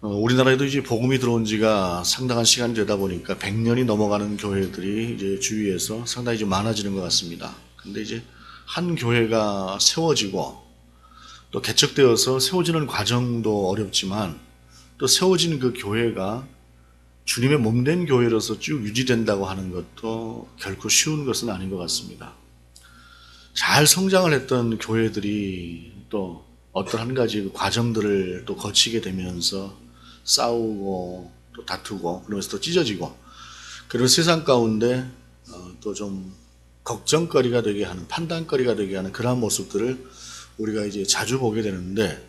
우리나라에도 이제 복음이 들어온 지가 상당한 시간이 되다 보니까 100년이 넘어가는 교회들이 이제 주위에서 상당히 좀 많아지는 것 같습니다. 근데 이제 한 교회가 세워지고 또 개척되어서 세워지는 과정도 어렵지만 또 세워진 그 교회가 주님의 몸된 교회로서 쭉 유지된다고 하는 것도 결코 쉬운 것은 아닌 것 같습니다. 잘 성장을 했던 교회들이 또 어떤 한 가지 그 과정들을 또 거치게 되면서 싸우고 또 다투고 그러면서 또 찢어지고 그리고 세상 가운데 또 좀 걱정거리가 되게 하는 판단거리가 되게 하는 그러한 모습들을 우리가 이제 자주 보게 되는데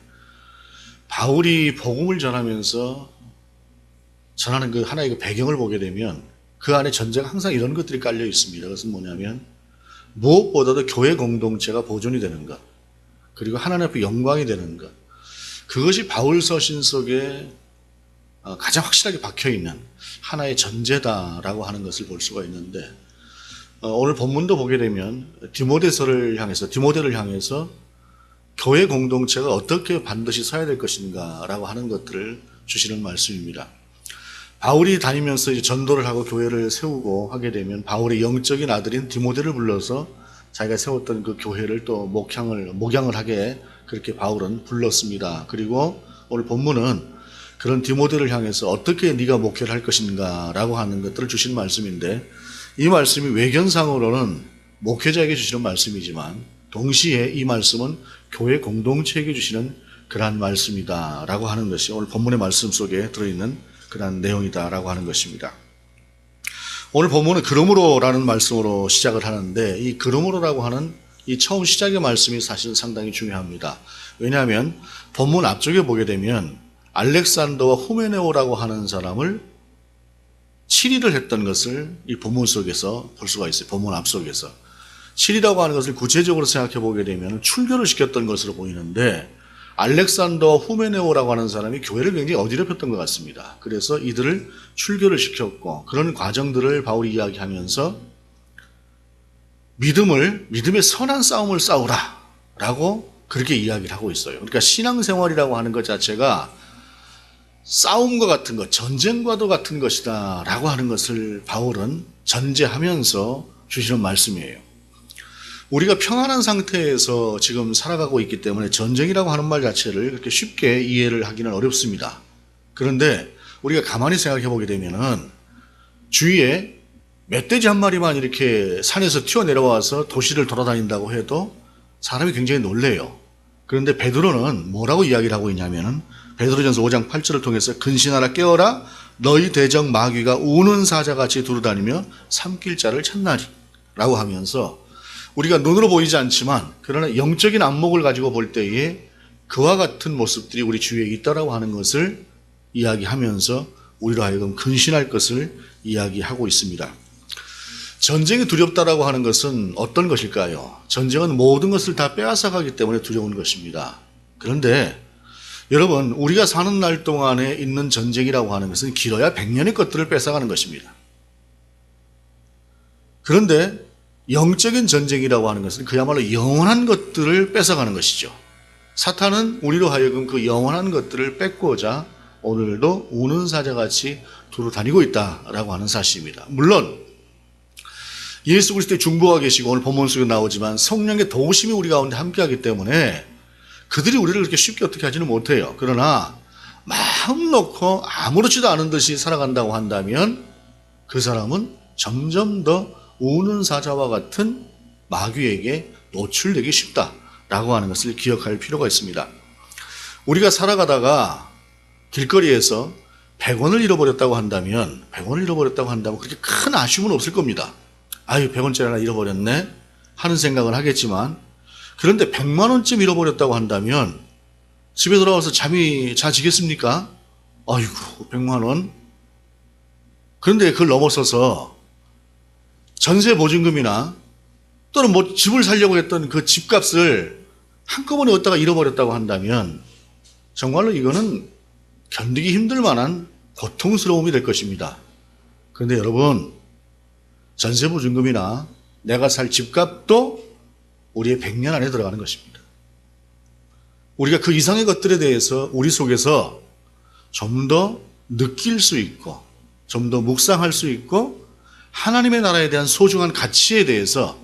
바울이 복음을 전하면서 전하는 그 하나의 그 배경을 보게 되면 그 안에 전제가 항상 이런 것들이 깔려 있습니다. 그것은 뭐냐면 무엇보다도 교회 공동체가 보존이 되는 것 그리고 하나님 앞에 영광이 되는 것 그것이 바울 서신 속에 가장 확실하게 박혀있는 하나의 전제다라고 하는 것을 볼 수가 있는데 오늘 본문도 보게 되면 디모데를 향해서 교회 공동체가 어떻게 반드시 서야 될 것인가 라고 하는 것들을 주시는 말씀입니다. 바울이 다니면서 이제 전도를 하고 교회를 세우고 하게 되면 바울의 영적인 아들인 디모데를 불러서 자기가 세웠던 그 교회를 또 목양을 하게 그렇게 바울은 불렀습니다. 그리고 오늘 본문은 그런 디모데를 향해서 어떻게 네가 목회를 할 것인가 라고 하는 것들을 주신 말씀인데 이 말씀이 외견상으로는 목회자에게 주시는 말씀이지만 동시에 이 말씀은 교회 공동체에게 주시는 그러한 말씀이다 라고 하는 것이 오늘 본문의 말씀 속에 들어있는 그러한 내용이다 라고 하는 것입니다. 오늘 본문은 그러므로라는 말씀으로 시작을 하는데 이 그러므로라고 하는 이 처음 시작의 말씀이 사실 상당히 중요합니다. 왜냐하면 본문 앞쪽에 보게 되면 알렉산더와 후메네오라고 하는 사람을 치리를 했던 것을 이 본문 속에서 볼 수가 있어요. 본문 앞속에서. 치리라고 하는 것을 구체적으로 생각해 보게 되면 출교를 시켰던 것으로 보이는데 알렉산더와 후메네오라고 하는 사람이 교회를 굉장히 어지럽혔던 것 같습니다. 그래서 이들을 출교를 시켰고 그런 과정들을 바울이 이야기하면서 믿음의 선한 싸움을 싸우라 라고 그렇게 이야기를 하고 있어요. 그러니까 신앙생활이라고 하는 것 자체가 싸움과 같은 것, 전쟁과도 같은 것이다 라고 하는 것을 바울은 전제하면서 주시는 말씀이에요. 우리가 평안한 상태에서 지금 살아가고 있기 때문에 전쟁이라고 하는 말 자체를 그렇게 쉽게 이해를 하기는 어렵습니다. 그런데 우리가 가만히 생각해 보게 되면은 주위에 멧돼지 한 마리만 이렇게 산에서 튀어내려와서 도시를 돌아다닌다고 해도 사람이 굉장히 놀래요. 그런데 베드로는 뭐라고 이야기를 하고 있냐면은 베드로전서 5장 8절을 통해서 근신하라 깨어라 너희 대적 마귀가 우는 사자같이 두루다니며 삼킬 자를 찾나니 라고 하면서 우리가 눈으로 보이지 않지만 그러나 영적인 안목을 가지고 볼 때에 그와 같은 모습들이 우리 주위에 있다라고 하는 것을 이야기하면서 우리로 하여금 근신할 것을 이야기하고 있습니다. 전쟁이 두렵다라고 하는 것은 어떤 것일까요? 전쟁은 모든 것을 다 빼앗아가기 때문에 두려운 것입니다. 그런데 여러분 우리가 사는 날 동안에 있는 전쟁이라고 하는 것은 길어야 100년의 것들을 뺏어가는 것입니다. 그런데 영적인 전쟁이라고 하는 것은 그야말로 영원한 것들을 뺏어가는 것이죠. 사탄은 우리로 하여금 그 영원한 것들을 뺏고자 오늘도 우는 사자같이 두루 다니고 있다라고 하는 사실입니다. 물론 예수 그리스도의 중보가 계시고 오늘 본문 속에 나오지만 성령의 도우심이 우리 가운데 함께하기 때문에 그들이 우리를 그렇게 쉽게 어떻게 하지는 못해요. 그러나 마음 놓고 아무렇지도 않은 듯이 살아간다고 한다면 그 사람은 점점 더 우는 사자와 같은 마귀에게 노출되기 쉽다라고 하는 것을 기억할 필요가 있습니다. 우리가 살아가다가 길거리에서 100원을 잃어버렸다고 한다면 그렇게 큰 아쉬움은 없을 겁니다. 아유 100원짜리 하나 잃어버렸네 하는 생각을 하겠지만 그런데 100만 원쯤 잃어버렸다고 한다면 집에 돌아와서 잠이 자지겠습니까? 아이고 100만 원. 그런데 그걸 넘어서서 전세 보증금이나 또는 뭐 집을 살려고 했던 그 집값을 한꺼번에 얻다가 잃어버렸다고 한다면 정말로 이거는 견디기 힘들 만한 고통스러움이 될 것입니다. 그런데 여러분 전세 보증금이나 내가 살 집값도 우리의 100년 안에 들어가는 것입니다. 우리가 그 이상의 것들에 대해서 우리 속에서 좀 더 느낄 수 있고 좀 더 묵상할 수 있고 하나님의 나라에 대한 소중한 가치에 대해서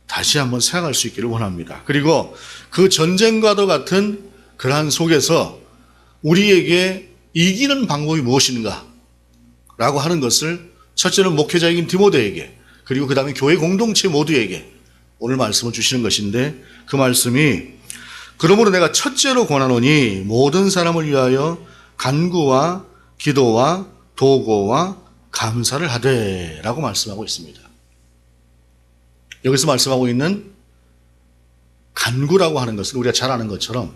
다시 한번 생각할 수 있기를 원합니다. 그리고 그 전쟁과도 같은 그러한 속에서 우리에게 이기는 방법이 무엇인가 라고 하는 것을 첫째는 목회자이긴 디모데에게 그리고 그 다음에 교회 공동체 모두에게 오늘 말씀을 주시는 것인데 그 말씀이 그러므로 내가 첫째로 권하노니 모든 사람을 위하여 간구와 기도와 도고와 감사를 하되 라고 말씀하고 있습니다. 여기서 말씀하고 있는 간구라고 하는 것은 우리가 잘 아는 것처럼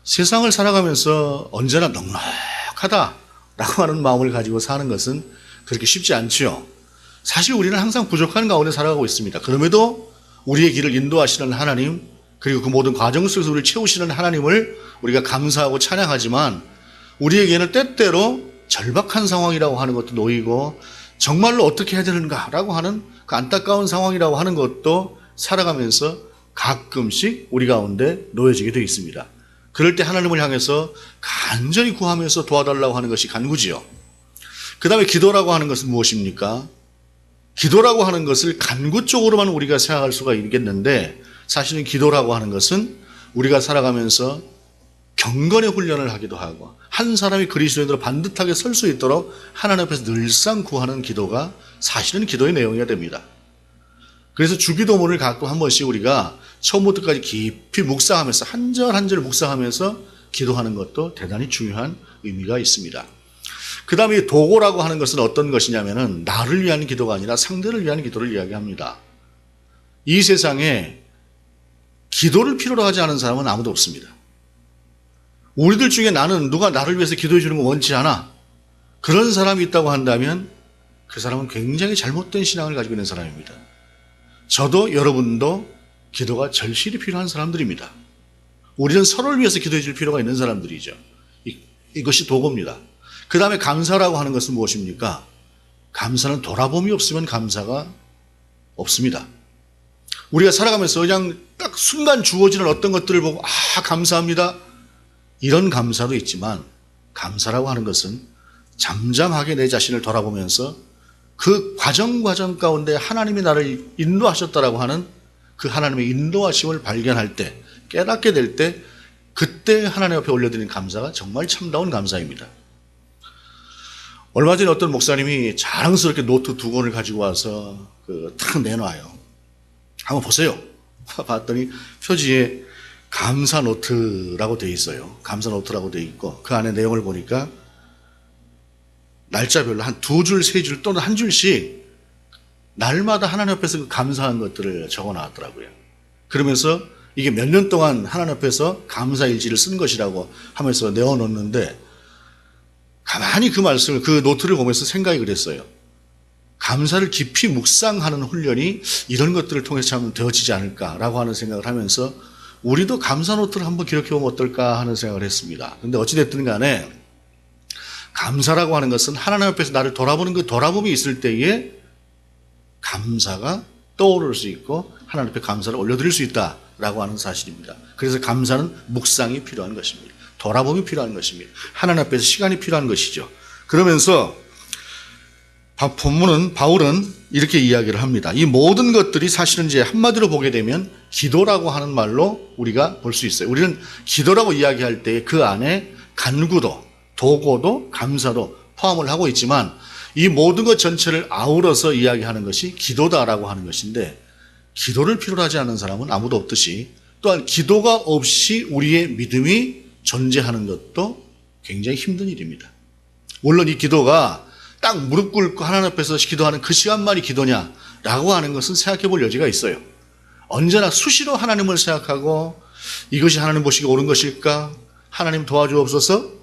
세상을 살아가면서 언제나 넉넉하다라고 하는 마음을 가지고 사는 것은 그렇게 쉽지 않지요. 사실 우리는 항상 부족한 가운데 살아가고 있습니다. 그럼에도 우리의 길을 인도하시는 하나님 그리고 그 모든 과정 속에서 우리를 채우시는 하나님을 우리가 감사하고 찬양하지만 우리에게는 때때로 절박한 상황이라고 하는 것도 놓이고 정말로 어떻게 해야 되는가라고 하는 그 안타까운 상황이라고 하는 것도 살아가면서 가끔씩 우리 가운데 놓여지게 되어 있습니다. 그럴 때 하나님을 향해서 간절히 구하면서 도와달라고 하는 것이 간구지요. 그 다음에 기도라고 하는 것은 무엇입니까? 기도라고 하는 것을 간구 쪽으로만 우리가 생각할 수가 있겠는데 사실은 기도라고 하는 것은 우리가 살아가면서 경건의 훈련을 하기도 하고 한 사람이 그리스도인으로 반듯하게 설 수 있도록 하나님 앞에서 늘상 구하는 기도가 사실은 기도의 내용이어야 됩니다. 그래서 주기도문을 가끔 한 번씩 우리가 처음부터까지 깊이 묵상하면서 한 절 한 절 묵상하면서 기도하는 것도 대단히 중요한 의미가 있습니다. 그 다음에 도고라고 하는 것은 어떤 것이냐면은 나를 위한 기도가 아니라 상대를 위한 기도를 이야기합니다. 이 세상에 기도를 필요로 하지 않은 사람은 아무도 없습니다. 우리들 중에 나는 누가 나를 위해서 기도해 주는 거 원치 않아. 그런 사람이 있다고 한다면 그 사람은 굉장히 잘못된 신앙을 가지고 있는 사람입니다. 저도 여러분도 기도가 절실히 필요한 사람들입니다. 우리는 서로를 위해서 기도해 줄 필요가 있는 사람들이죠. 이것이 도고입니다. 그 다음에 감사라고 하는 것은 무엇입니까? 감사는 돌아봄이 없으면 감사가 없습니다. 우리가 살아가면서 그냥 딱 순간 주어지는 어떤 것들을 보고 감사합니다. 이런 감사도 있지만 감사라고 하는 것은 잠잠하게 내 자신을 돌아보면서 그 과정 가운데 하나님이 나를 인도하셨다라고 하는 그 하나님의 인도하심을 발견할 때 깨닫게 될 때 그때 하나님 앞에 올려드리는 감사가 정말 참다운 감사입니다. 얼마 전에 어떤 목사님이 자랑스럽게 노트 2권을 가지고 와서 탁 내놔요. 한번 보세요. 봤더니 표지에 감사 노트라고 되어 있어요. 감사 노트라고 되어 있고 그 안에 내용을 보니까 날짜별로 한 2줄, 3줄 또는 1줄씩 날마다 하나님 앞에서 그 감사한 것들을 적어 놨더라고요. 그러면서 이게 몇 년 동안 하나님 앞에서 감사일지를 쓴 것이라고 하면서 내어놓는데 가만히 그 말씀을 그 노트를 보면서 생각이 그랬어요. 감사를 깊이 묵상하는 훈련이 이런 것들을 통해서 참 되어지지 않을까라고 하는 생각을 하면서 우리도 감사 노트를 한번 기록해 보면 어떨까 하는 생각을 했습니다. 그런데 어찌됐든 간에 감사라고 하는 것은 하나님 앞에서 나를 돌아보는 그 돌아봄이 있을 때에 감사가 떠오를 수 있고 하나님 앞에 감사를 올려드릴 수 있다라고 하는 사실입니다. 그래서 감사는 묵상이 필요한 것입니다. 돌아봄이 필요한 것입니다. 하나님 앞에서 시간이 필요한 것이죠. 그러면서 본문은 바울은 이렇게 이야기를 합니다. 이 모든 것들이 사실은 이제 한마디로 보게 되면 기도라고 하는 말로 우리가 볼 수 있어요. 우리는 기도라고 이야기할 때 그 안에 간구도 도고도 감사도 포함을 하고 있지만 이 모든 것 전체를 아우러서 이야기하는 것이 기도다라고 하는 것인데 기도를 필요로 하지 않는 사람은 아무도 없듯이 또한 기도가 없이 우리의 믿음이 존재하는 것도 굉장히 힘든 일입니다. 물론 이 기도가 딱 무릎 꿇고 하나님 앞에서 기도하는 그 시간만이 기도냐라고 하는 것은 생각해 볼 여지가 있어요. 언제나 수시로 하나님을 생각하고 이것이 하나님 보시기에 옳은 것일까? 하나님 도와주옵소서?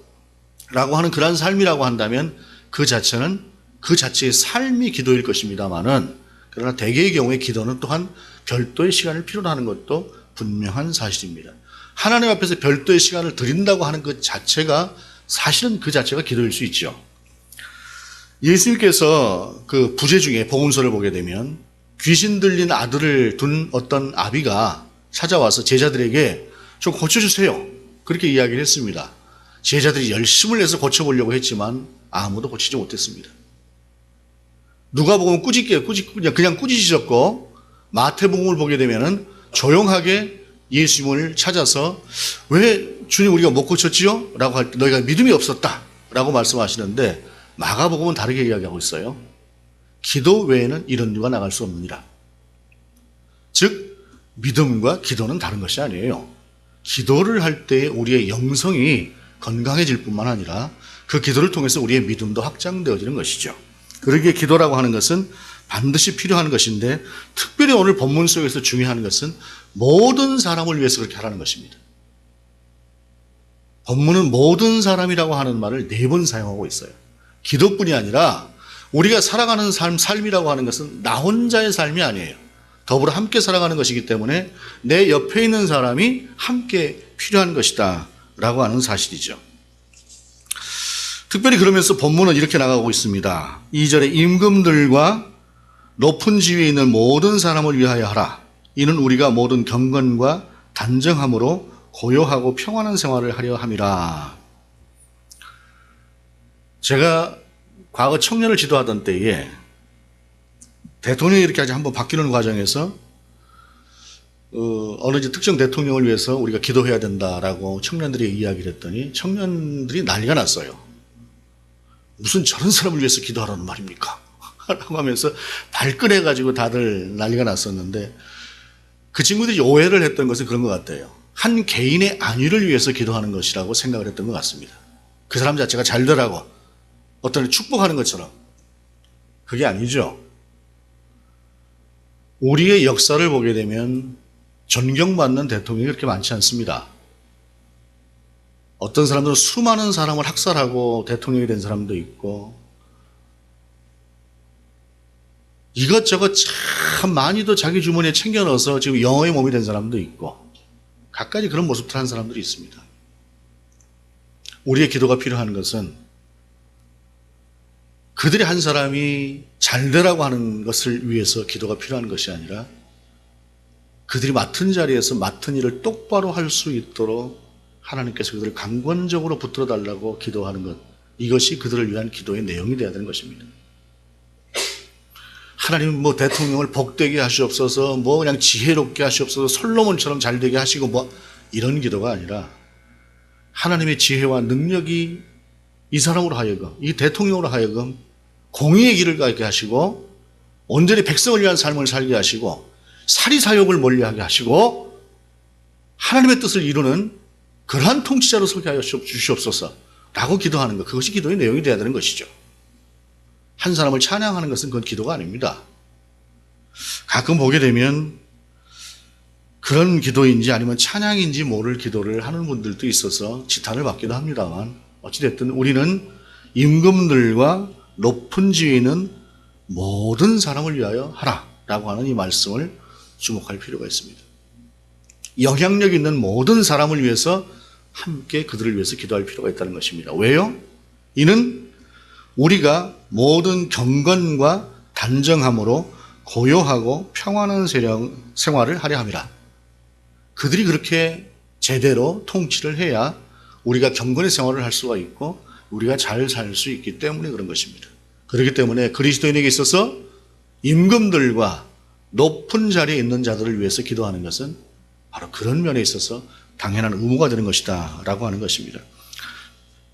라고 하는 그러한 삶이라고 한다면 그 자체의 삶이 기도일 것입니다만은 그러나 대개의 경우에 기도는 또한 별도의 시간을 필요로 하는 것도 분명한 사실입니다. 하나님 앞에서 별도의 시간을 드린다고 하는 그 자체가 사실은 그 자체가 기도일 수 있죠. 예수님께서 그 부제 중에 복음서를 보게 되면 귀신 들린 아들을 둔 어떤 아비가 찾아와서 제자들에게 좀 고쳐주세요. 그렇게 이야기를 했습니다. 제자들이 열심을 내서 고쳐보려고 했지만 아무도 고치지 못했습니다. 누가복음은 그냥 꾸짖으셨고, 마태복음을 보게 되면은 조용하게 예수님을 찾아서 왜 주님 우리가 못 고쳤지요? 라고 할 때 너희가 믿음이 없었다 라고 말씀하시는데, 마가복음은 다르게 이야기하고 있어요. 기도 외에는 이런 일과 나갈 수 없느니라. 즉 믿음과 기도는 다른 것이 아니에요. 기도를 할 때 우리의 영성이 건강해질 뿐만 아니라 그 기도를 통해서 우리의 믿음도 확장되어지는 것이죠. 그러기에 기도라고 하는 것은 반드시 필요한 것인데, 특별히 오늘 본문 속에서 중요한 것은 모든 사람을 위해서 그렇게 하라는 것입니다. 본문은 모든 사람이라고 하는 말을 4번 사용하고 있어요. 기도뿐이 아니라 우리가 살아가는 삶이라고 하는 것은 나 혼자의 삶이 아니에요. 더불어 함께 살아가는 것이기 때문에 내 옆에 있는 사람이 함께 필요한 것이다 라고 하는 사실이죠. 특별히 그러면서 본문은 이렇게 나가고 있습니다. 2절에 임금들과 높은 지위에 있는 모든 사람을 위하여 하라. 이는 우리가 모든 경건과 단정함으로 고요하고 평안한 생활을 하려 함이라. 제가 과거 청년을 지도하던 때에 대통령이 이렇게 한번 바뀌는 과정에서 어느 특정 대통령을 위해서 우리가 기도해야 된다라고 청년들이 이야기를 했더니 청년들이 난리가 났어요. 무슨 저런 사람을 위해서 기도하라는 말입니까? 라고 하면서 발끈해가지고 다들 난리가 났었는데, 그 친구들이 오해를 했던 것은 그런 것 같아요. 한 개인의 안위를 위해서 기도하는 것이라고 생각을 했던 것 같습니다. 그 사람 자체가 잘 되라고 어떤 축복하는 것처럼. 그게 아니죠. 우리의 역사를 보게 되면 존경받는 대통령이 그렇게 많지 않습니다. 어떤 사람들은 수많은 사람을 학살하고 대통령이 된 사람도 있고, 이것저것 참 많이도 자기 주머니에 챙겨 넣어서 지금 영어의 몸이 된 사람도 있고, 갖가지 그런 모습들 한 사람들이 있습니다. 우리의 기도가 필요한 것은 그들의 한 사람이 잘 되라고 하는 것을 위해서 기도가 필요한 것이 아니라, 그들이 맡은 자리에서 맡은 일을 똑바로 할 수 있도록 하나님께서 그들을 강권적으로 붙들어 달라고 기도하는 것, 이것이 그들을 위한 기도의 내용이 되어야 되는 것입니다. 하나님 대통령을 복되게 하시옵소서, 그냥 지혜롭게 하시옵소서, 솔로몬처럼 잘 되게 하시고 이런 기도가 아니라, 하나님의 지혜와 능력이 이 사람으로 하여금, 이 대통령으로 하여금 공의의 길을 가게 하시고, 온전히 백성을 위한 삶을 살게 하시고, 사리사욕을 멀리하게 하시고, 하나님의 뜻을 이루는 그러한 통치자로 서게 하여 주시옵소서 라고 기도하는 것, 그것이 기도의 내용이 되어야 되는 것이죠. 한 사람을 찬양하는 것은 그건 기도가 아닙니다. 가끔 보게 되면 그런 기도인지 아니면 찬양인지 모를 기도를 하는 분들도 있어서 지탄을 받기도 합니다만, 어찌됐든 우리는 임금들과 높은 지위에 있는 모든 사람을 위하여 하라 라고 하는 이 말씀을 주목할 필요가 있습니다. 영향력 있는 모든 사람을 위해서 함께 그들을 위해서 기도할 필요가 있다는 것입니다. 왜요? 이는 우리가 모든 경건과 단정함으로 고요하고 평안한 생활을 하려 함이라. 그들이 그렇게 제대로 통치를 해야 우리가 경건의 생활을 할 수가 있고 우리가 잘 살 수 있기 때문에 그런 것입니다. 그렇기 때문에 그리스도인에게 있어서 임금들과 높은 자리에 있는 자들을 위해서 기도하는 것은 바로 그런 면에 있어서 당연한 의무가 되는 것이다 라고 하는 것입니다.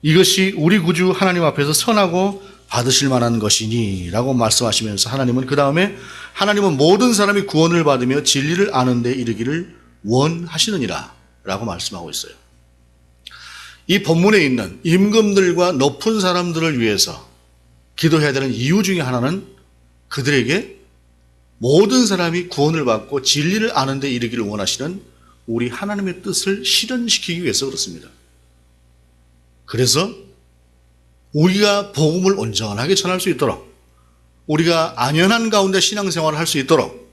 이것이 우리 구주 하나님 앞에서 선하고 받으실 만한 것이니 라고 말씀하시면서, 하나님은 그 다음에 하나님은 모든 사람이 구원을 받으며 진리를 아는 데 이르기를 원하시느니라 라고 말씀하고 있어요. 이 본문에 있는 임금들과 높은 사람들을 위해서 기도해야 되는 이유 중에 하나는 그들에게 모든 사람이 구원을 받고 진리를 아는 데 이르기를 원하시는 우리 하나님의 뜻을 실현시키기 위해서 그렇습니다. 그래서 우리가 복음을 온전하게 전할 수 있도록, 우리가 안연한 가운데 신앙생활을 할 수 있도록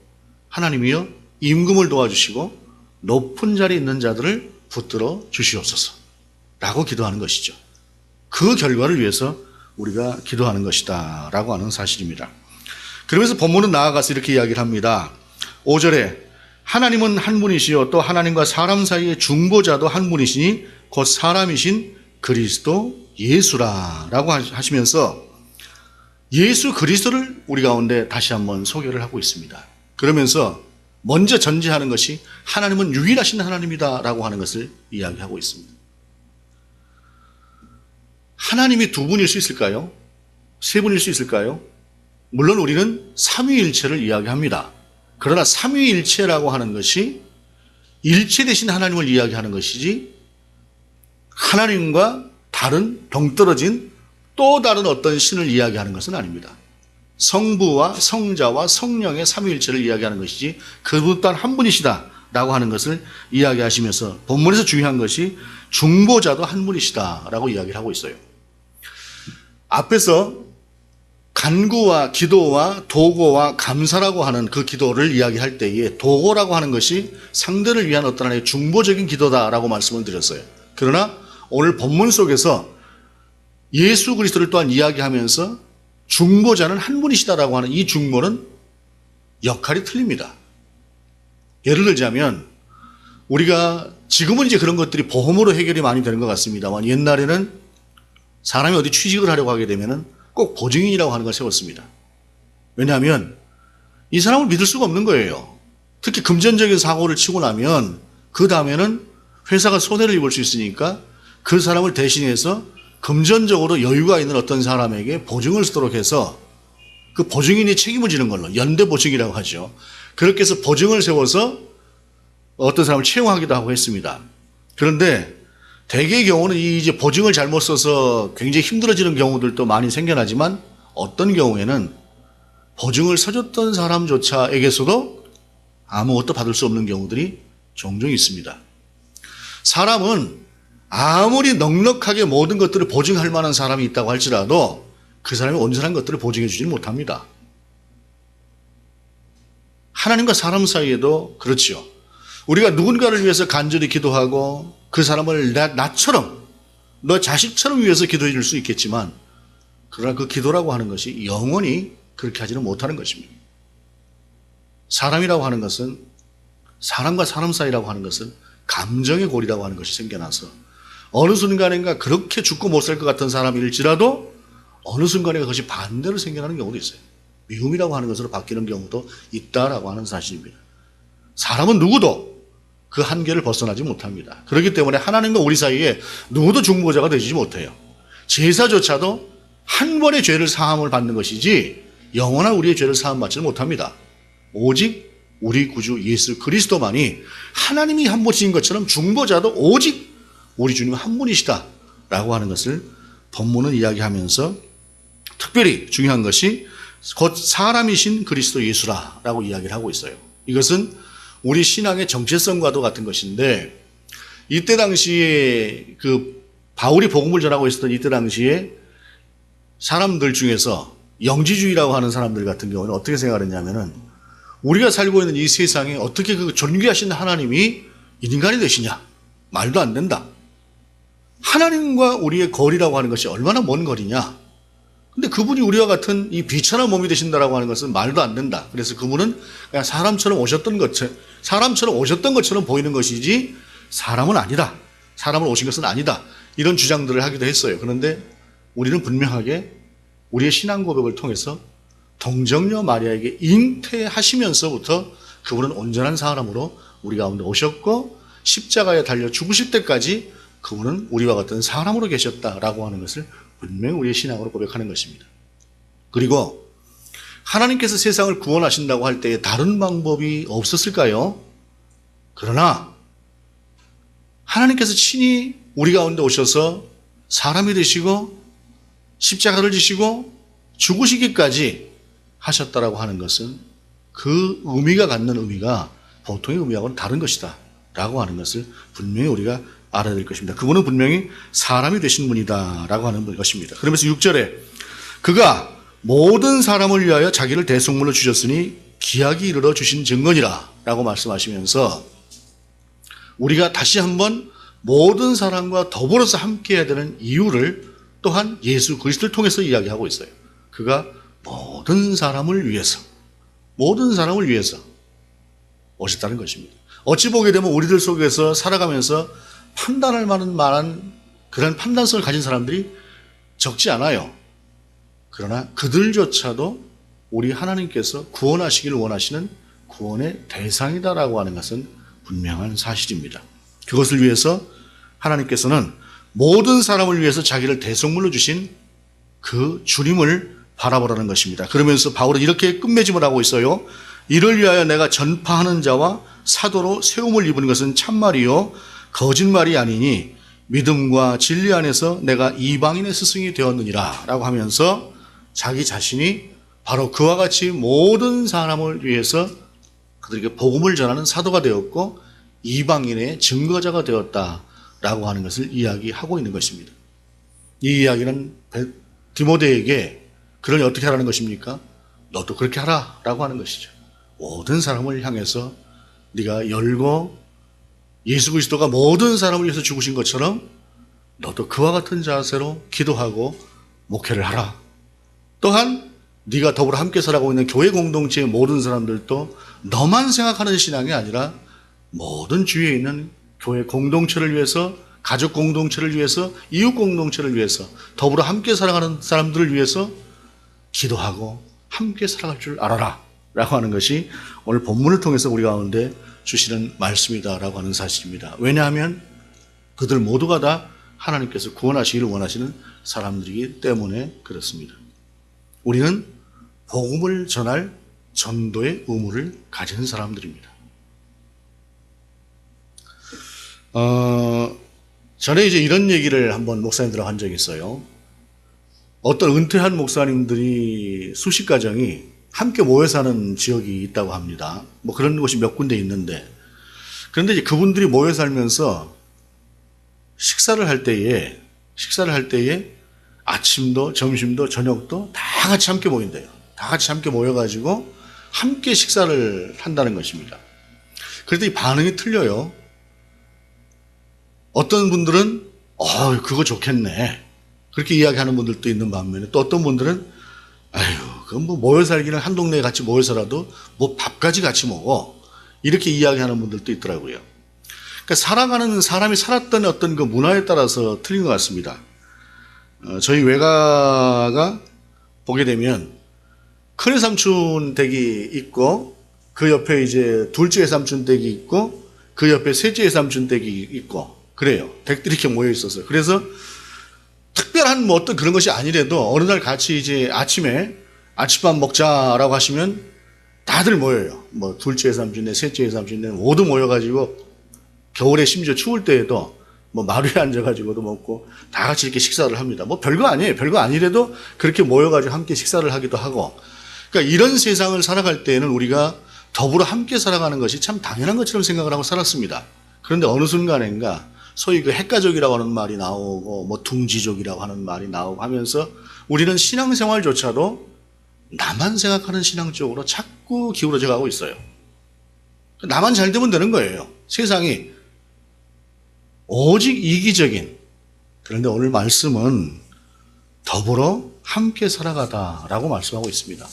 하나님이여 임금을 도와주시고 높은 자리에 있는 자들을 붙들어 주시옵소서 라고 기도하는 것이죠. 그 결과를 위해서 우리가 기도하는 것이다 라고 하는 사실입니다. 그러면서 본문은 나아가서 이렇게 이야기를 합니다. 5절에 하나님은 한 분이시요 또 하나님과 사람 사이의 중보자도 한 분이시니 곧 사람이신 그리스도 예수라라고 하시면서 예수 그리스도를 우리 가운데 다시 한번 소개를 하고 있습니다. 그러면서 먼저 전제하는 것이 하나님은 유일하신 하나님이다라고 하는 것을 이야기하고 있습니다. 하나님이 두 분일 수 있을까요? 세 분일 수 있을까요? 물론 우리는 삼위일체를 이야기합니다. 그러나 삼위일체라고 하는 것이 일체 되신 하나님을 이야기하는 것이지 하나님과 다른 동떨어진 또 다른 어떤 신을 이야기하는 것은 아닙니다. 성부와 성자와 성령의 삼위일체를 이야기하는 것이지 그분 또한 한 분이시다라고 하는 것을 이야기하시면서 본문에서 중요한 것이 중보자도 한 분이시다라고 이야기를 하고 있어요. 앞에서 간구와 기도와 도고와 감사라고 하는 그 기도를 이야기할 때에 도고라고 하는 것이 상대를 위한 어떤 하나의 중보적인 기도다라고 말씀을 드렸어요. 그러나 오늘 본문 속에서 예수 그리스도를 또한 이야기하면서 중보자는 한 분이시다라고 하는 이 중보는 역할이 틀립니다. 예를 들자면 우리가 지금은 이제 그런 것들이 보험으로 해결이 많이 되는 것 같습니다만 옛날에는 사람이 어디 취직을 하려고 하게 되면은 꼭 보증인이라고 하는 걸 세웠습니다. 왜냐하면 이 사람을 믿을 수가 없는 거예요. 특히 금전적인 사고를 치고 나면 그 다음에는 회사가 손해를 입을 수 있으니까 그 사람을 대신해서 금전적으로 여유가 있는 어떤 사람에게 보증을 쓰도록 해서 그 보증인이 책임을 지는 걸로 연대보증이라고 하죠. 그렇게 해서 보증을 세워서 어떤 사람을 채용하기도 하고 했습니다. 그런데 대개의 경우는 이제 보증을 잘못 써서 굉장히 힘들어지는 경우들도 많이 생겨나지만 어떤 경우에는 보증을 서줬던 사람조차에게서도 아무것도 받을 수 없는 경우들이 종종 있습니다. 사람은 아무리 넉넉하게 모든 것들을 보증할 만한 사람이 있다고 할지라도 그 사람이 온전한 것들을 보증해 주지 못합니다. 하나님과 사람 사이에도 그렇지요. 우리가 누군가를 위해서 간절히 기도하고 그 사람을 나처럼 너 자식처럼 위해서 기도해 줄 수 있겠지만 그러나 그 기도라고 하는 것이 영원히 그렇게 하지는 못하는 것입니다. 사람이라고 하는 것은 사람과 사람 사이라고 하는 것은 감정의 골이라고 하는 것이 생겨나서 어느 순간인가 그렇게 죽고 못 살 것 같은 사람일지라도 어느 순간에 그것이 반대로 생겨나는 경우도 있어요. 미움이라고 하는 것으로 바뀌는 경우도 있다라고 하는 사실입니다. 사람은 누구도 그 한계를 벗어나지 못합니다. 그렇기 때문에 하나님과 우리 사이에 누구도 중보자가 되지 못해요. 제사조차도 한 번의 죄를 사함을 받는 것이지 영원한 우리의 죄를 사함 받지는 못합니다. 오직 우리 구주 예수 그리스도만이 하나님이 한 분이신 것처럼 중보자도 오직 우리 주님 한 분이시다라고 하는 것을 본문은 이야기하면서 특별히 중요한 것이 곧 사람이신 그리스도 예수라라고 이야기를 하고 있어요. 이것은 우리 신앙의 정체성과도 같은 것인데 이때 당시에 그 바울이 복음을 전하고 있었던 이때 당시에 사람들 중에서 영지주의라고 하는 사람들 같은 경우는 어떻게 생각했냐면은 우리가 살고 있는 이 세상에 어떻게 그 존귀하신 하나님이 인간이 되시냐? 말도 안 된다. 하나님과 우리의 거리라고 하는 것이 얼마나 먼 거리냐? 근데 그분이 우리와 같은 이 비천한 몸이 되신다라고 하는 것은 말도 안 된다. 그래서 그분은 그냥 사람처럼 오셨던 것처럼 보이는 것이지 사람은 아니다. 사람을 오신 것은 아니다. 이런 주장들을 하기도 했어요. 그런데 우리는 분명하게 우리의 신앙 고백을 통해서 동정녀 마리아에게 잉태하시면서부터 그분은 온전한 사람으로 우리 가운데 오셨고 십자가에 달려 죽으실 때까지 그분은 우리와 같은 사람으로 계셨다라고 하는 것을 분명히 우리의 신앙으로 고백하는 것입니다. 그리고 하나님께서 세상을 구원하신다고 할 때에 다른 방법이 없었을까요? 그러나 하나님께서 친히 우리 가운데 오셔서 사람이 되시고 십자가를 지시고 죽으시기까지 하셨다라고 하는 것은 그 의미가 갖는 의미가 보통의 의미하고는 다른 것이다 라고 하는 것을 분명히 우리가 알아야 될 것입니다. 그분은 분명히 사람이 되신 분이다라고 하는 것입니다. 그러면서 6절에 그가 모든 사람을 위하여 자기를 대속물로 주셨으니 기약이 이르러 주신 증거니라 라고 말씀하시면서 우리가 다시 한번 모든 사람과 더불어서 함께 해야 되는 이유를 또한 예수 그리스도를 통해서 이야기하고 있어요. 그가 모든 사람을 위해서 오셨다는 것입니다. 어찌 보게 되면 우리들 속에서 살아가면서 판단할 만한 그런 판단성을 가진 사람들이 적지 않아요. 그러나 그들조차도 우리 하나님께서 구원하시기를 원하시는 구원의 대상이다라고 하는 것은 분명한 사실입니다. 그것을 위해서 하나님께서는 모든 사람을 위해서 자기를 대속물로 주신 그 주님을 바라보라는 것입니다. 그러면서 바울은 이렇게 끝맺음을 하고 있어요. 이를 위하여 내가 전파하는 자와 사도로 세움을 입은 것은 참말이요 거짓말이 아니니 믿음과 진리 안에서 내가 이방인의 스승이 되었느니라 라고 하면서 자기 자신이 바로 그와 같이 모든 사람을 위해서 그들에게 복음을 전하는 사도가 되었고 이방인의 증거자가 되었다라고 하는 것을 이야기하고 있는 것입니다. 이 이야기는 디모데에게 그러니 어떻게 하라는 것입니까? 너도 그렇게 하라라고 하는 것이죠. 모든 사람을 향해서 네가 열고 예수 그리스도가 모든 사람을 위해서 죽으신 것처럼 너도 그와 같은 자세로 기도하고 목회를 하라. 또한 네가 더불어 함께 살아가고 있는 교회 공동체의 모든 사람들도 너만 생각하는 신앙이 아니라 모든 주위에 있는 교회 공동체를 위해서, 가족 공동체를 위해서, 이웃 공동체를 위해서, 더불어 함께 살아가는 사람들을 위해서 기도하고 함께 살아갈 줄 알아라 라고 하는 것이 오늘 본문을 통해서 우리 가운데 주시는 말씀이다라고 하는 사실입니다. 왜냐하면 그들 모두가 다 하나님께서 구원하시기를 원하시는 사람들이기 때문에 그렇습니다. 우리는 복음을 전할 전도의 의무를 가진 사람들입니다. 전에 이제 이런 얘기를 한번 목사님들하고 한 적이 있어요. 어떤 은퇴한 목사님들이 수십 가정이 함께 모여 사는 지역이 있다고 합니다. 뭐 그런 곳이 몇 군데 있는데, 그런데 이제 그분들이 모여 살면서 식사를 할 때에 아침도 점심도 저녁도 다 같이 함께 모인대요. 다 같이 함께 모여가지고 함께 식사를 한다는 것입니다. 그런데 이 반응이 틀려요. 어떤 분들은 그거 좋겠네 그렇게 이야기하는 분들도 있는 반면에 또 어떤 분들은 그건 뭐 모여 살기는 한 동네에 같이 모여서라도 뭐 밥까지 같이 먹어 이렇게 이야기하는 분들도 있더라고요. 그러니까 살아가는 사람이 살았던 어떤 그 문화에 따라서 틀린 것 같습니다. 저희 외가가 보게 되면 큰애 삼촌 댁이 있고 그 옆에 이제 둘째 삼촌 댁이 있고 그 옆에 셋째 삼촌 댁이 있고 그래요. 댁들이 이렇게 모여 있었어요. 그래서 특별한 뭐 어떤 그런 것이 아니래도 어느 날 같이 이제 아침에 아침밥 먹자라고 하시면 다들 모여요. 뭐 둘째 삼촌네, 셋째 삼촌네 모두 모여가지고 겨울에 심지어 추울 때에도 뭐 마루에 앉아가지고도 먹고 다 같이 이렇게 식사를 합니다. 뭐 별거 아니에요. 별거 아니래도 그렇게 모여가지고 함께 식사를 하기도 하고. 그러니까 이런 세상을 살아갈 때에는 우리가 더불어 함께 살아가는 것이 참 당연한 것처럼 생각을 하고 살았습니다. 그런데 어느 순간인가 소위 그 핵가족이라고 하는 말이 나오고 뭐 둥지족이라고 하는 말이 나오고 하면서 우리는 신앙생활조차도 나만 생각하는 신앙 쪽으로 자꾸 기울어져 가고 있어요. 나만 잘 되면 되는 거예요. 세상이 오직 이기적인. 그런데 오늘 말씀은 더불어 함께 살아가다라고 말씀하고 있습니다.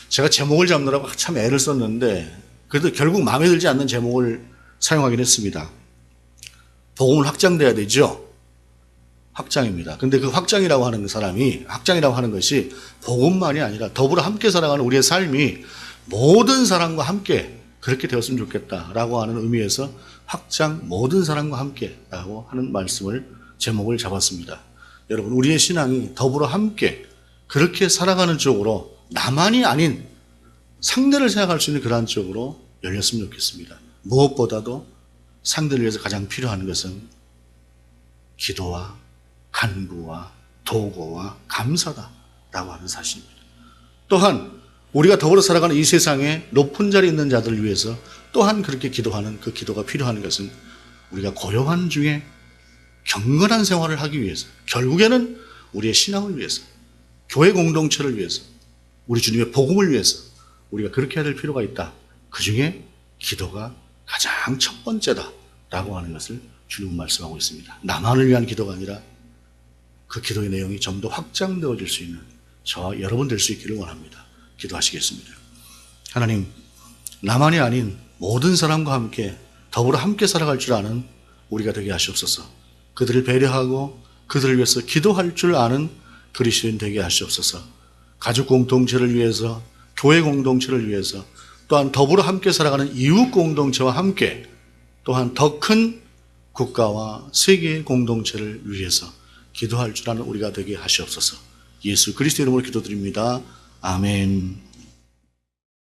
제가 제목을 잡느라고 참 애를 썼는데 그래도 결국 마음에 들지 않는 제목을 사용하긴 했습니다. 복음은 확장돼야 되죠. 확장입니다. 근데 그 확장이라고 하는 사람이 확장이라고 하는 것이 복음만이 아니라 더불어 함께 살아가는 우리의 삶이 모든 사람과 함께 그렇게 되었으면 좋겠다라고 하는 의미에서 확장 모든 사람과 함께라고 하는 말씀을 제목을 잡았습니다. 여러분 우리의 신앙이 더불어 함께 그렇게 살아가는 쪽으로 나만이 아닌 상대를 생각할 수 있는 그러한 쪽으로 열렸으면 좋겠습니다. 무엇보다도 상대를 위해서 가장 필요한 것은 기도와 간구와 도구와 감사다라고 하는 사실입니다. 또한 우리가 더불어 살아가는 이 세상에 높은 자리에 있는 자들을 위해서 또한 그렇게 기도하는 그 기도가 필요한 것은 우리가 고요한 중에 경건한 생활을 하기 위해서 결국에는 우리의 신앙을 위해서 교회 공동체를 위해서 우리 주님의 복음을 위해서 우리가 그렇게 해야 될 필요가 있다. 그 중에 기도가 가장 첫 번째다라고 하는 것을 주님은 말씀하고 있습니다. 나만을 위한 기도가 아니라 그 기도의 내용이 좀 더 확장되어질 수 있는 저와 여러분 될 수 있기를 원합니다. 기도하시겠습니다. 하나님, 나만이 아닌 모든 사람과 함께 더불어 함께 살아갈 줄 아는 우리가 되게 하시옵소서. 그들을 배려하고 그들을 위해서 기도할 줄 아는 그리스도인 되게 하시옵소서. 가족 공동체를 위해서, 교회 공동체를 위해서, 또한 더불어 함께 살아가는 이웃 공동체와 함께 또한 더 큰 국가와 세계의 공동체를 위해서 기도할 줄 아는 우리가 되게 하시옵소서. 예수 그리스도 이름으로 기도드립니다. 아멘.